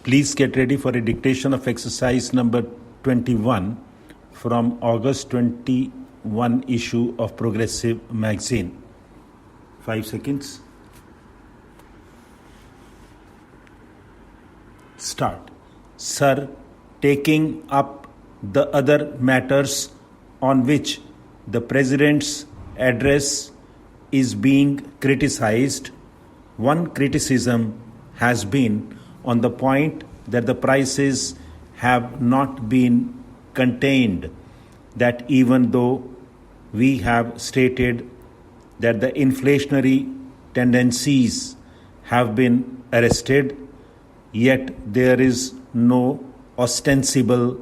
Please get ready for a dictation of exercise number 21 from August 21 issue of Progressive magazine. 5 seconds. Start. Sir, taking up the other matters on which the President's address is being criticized, one criticism has been on the point that the prices have not been contained, that even though we have stated that the inflationary tendencies have been arrested, yet there is no ostensible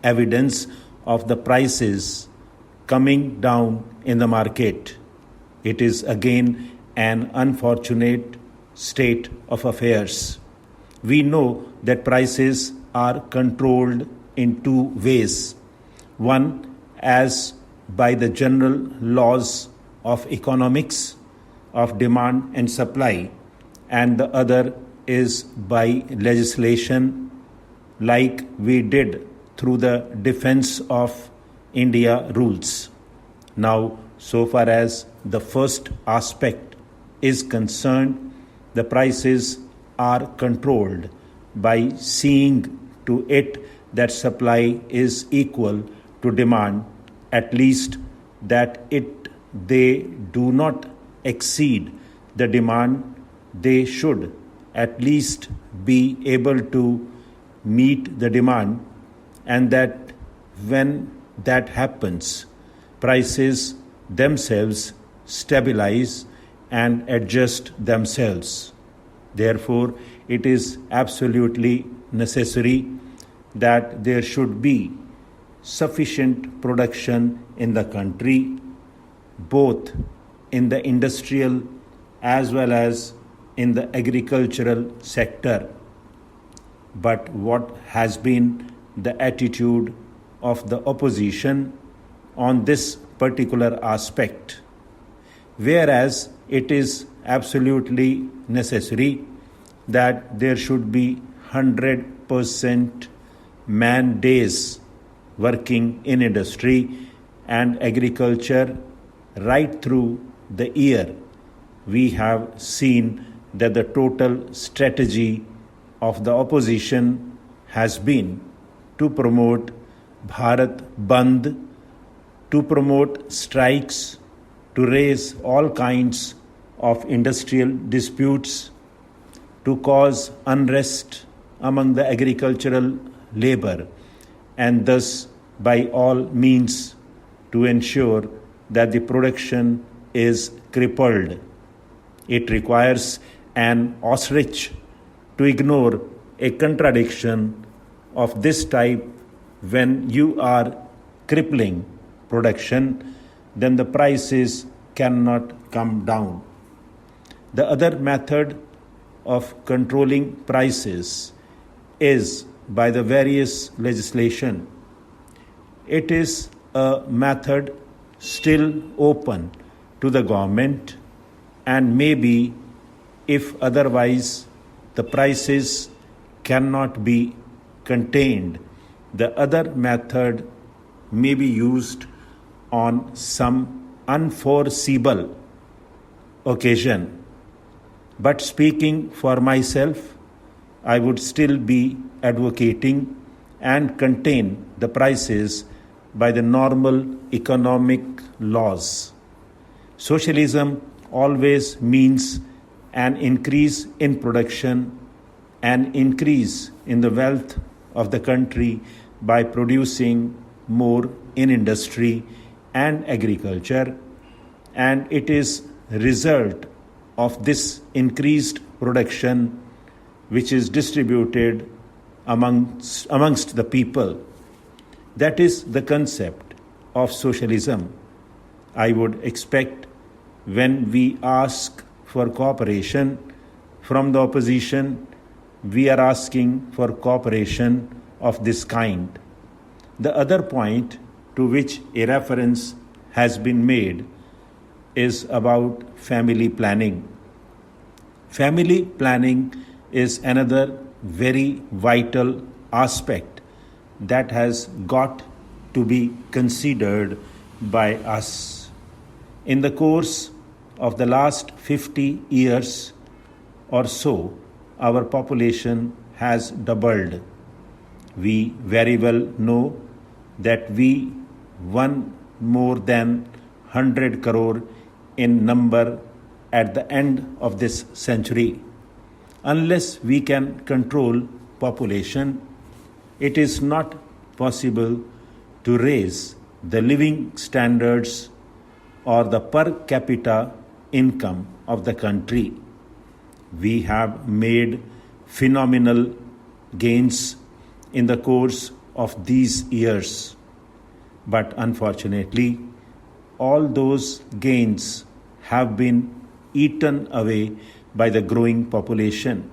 evidence of the prices coming down in the market. It is again an unfortunate state of affairs. We know that prices are controlled in two ways. One, as by the general laws of economics, of demand and supply, and the other is by legislation, like we did through the Defense of India rules. Now, so far as the first aspect is concerned, the prices are controlled by seeing to it that supply is equal to demand, at least that they do not exceed the demand. They should at least be able to meet the demand, and that when that happens, prices themselves stabilize and adjust themselves. Therefore, it is absolutely necessary that there should be sufficient production in the country, both in the industrial as well as in the agricultural sector. But what has been the attitude of the opposition on this particular aspect? Whereas it is absolutely necessary that there should be 100% man days working in industry and agriculture right through the year, we have seen that the total strategy of the opposition has been to promote Bharat Bandh, to promote strikes, to raise all kinds of industrial disputes, to cause unrest among the agricultural labor, and thus by all means to ensure that the production is crippled. It requires an ostrich to ignore a contradiction of this type. When you are crippling production, then the prices cannot come down. The other method of controlling prices is by the various legislation. It is a method still open to the government, and maybe if otherwise the prices cannot be contained, the other method may be used on some unforeseeable occasion. But speaking for myself, I would still be advocating and contain the prices by the normal economic laws. Socialism always means an increase in production, an increase in the wealth of the country by producing more in industry and agriculture, and it is result of this increased production which is distributed amongst the people. That is the concept of socialism. I would expect when we ask for cooperation from the opposition, we are asking for cooperation of this kind. The other point to which a reference has been made is about family planning. Family planning is another very vital aspect that has got to be considered by us. In the course of the last 50 years or so, our population has doubled. We very well know that we won more than 100 crore in number at the end of this century. Unless we can control population, it is not possible to raise the living standards or the per capita income of the country. We have made phenomenal gains in the course of these years. But unfortunately, all those gains have been eaten away by the growing population.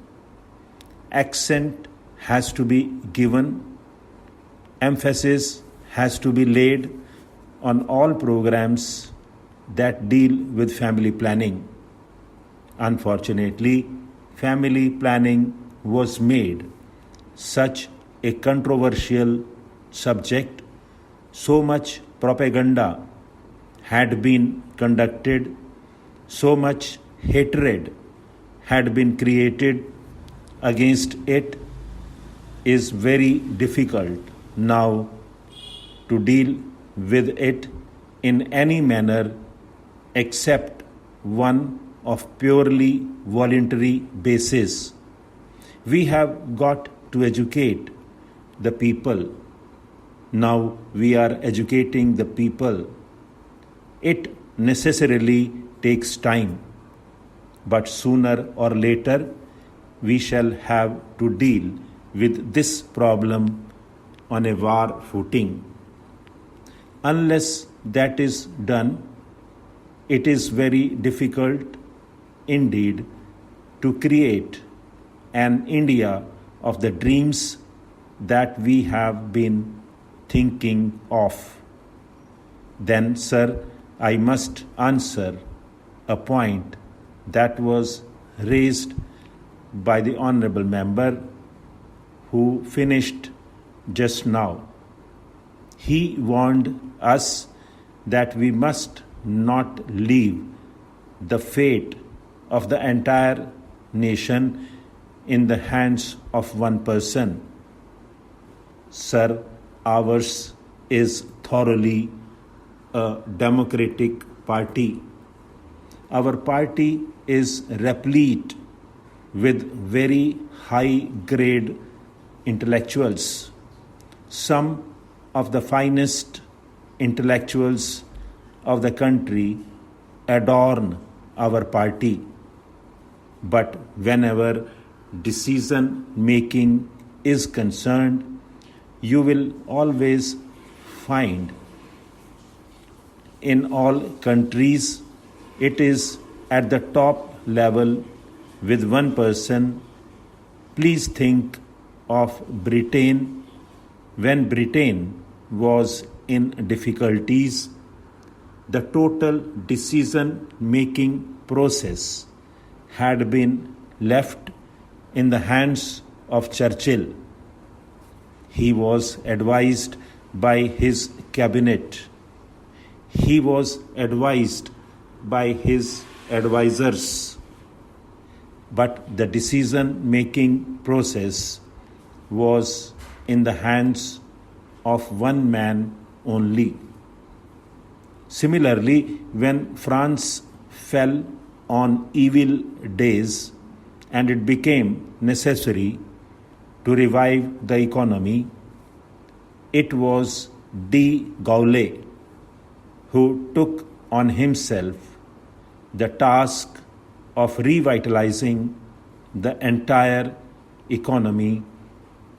Accent has to be given, emphasis has to be laid on all programs that deal with family planning. Unfortunately, family planning was made such a controversial subject, so much propaganda had been conducted, so much hatred had been created against it, is very difficult now to deal with it in any manner except one of purely voluntary basis. We have got to educate the people. Now we are educating the people. It necessarily takes time, but sooner or later we shall have to deal with this problem on a war footing. Unless that is done, it is very difficult indeed to create an India of the dreams that we have been thinking of. Then, sir, I must answer a point that was raised by the honorable member who finished just now. He warned us that we must not leave the fate of the entire nation in the hands of one person. Sir, ours is thoroughly a democratic party. Our party is replete with very high grade intellectuals. Some of the finest intellectuals of the country adorn our party. But whenever decision making is concerned, you will always find in all countries it is at the top level with one person. Please think of Britain. When Britain was in difficulties, the total decision making process had been left in the hands of Churchill. He was advised by his cabinet. He was advised by his advisors. But the decision making process was in the hands of one man only. Similarly, when France fell on evil days and it became necessary to revive the economy, it was de Gaulle who took on himself the task of revitalizing the entire economy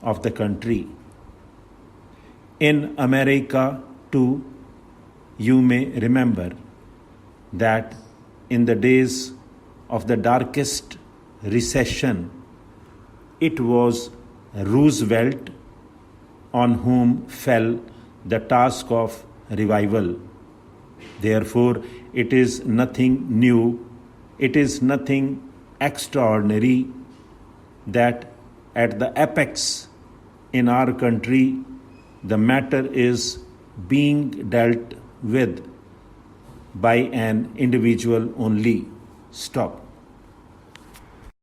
of the country. In America, too, you may remember that in the days of the darkest recession, it was Roosevelt on whom fell the task of revival. Therefore, it is nothing new, it is nothing extraordinary that at the apex in our country, the matter is being dealt with by an individual only. Stop.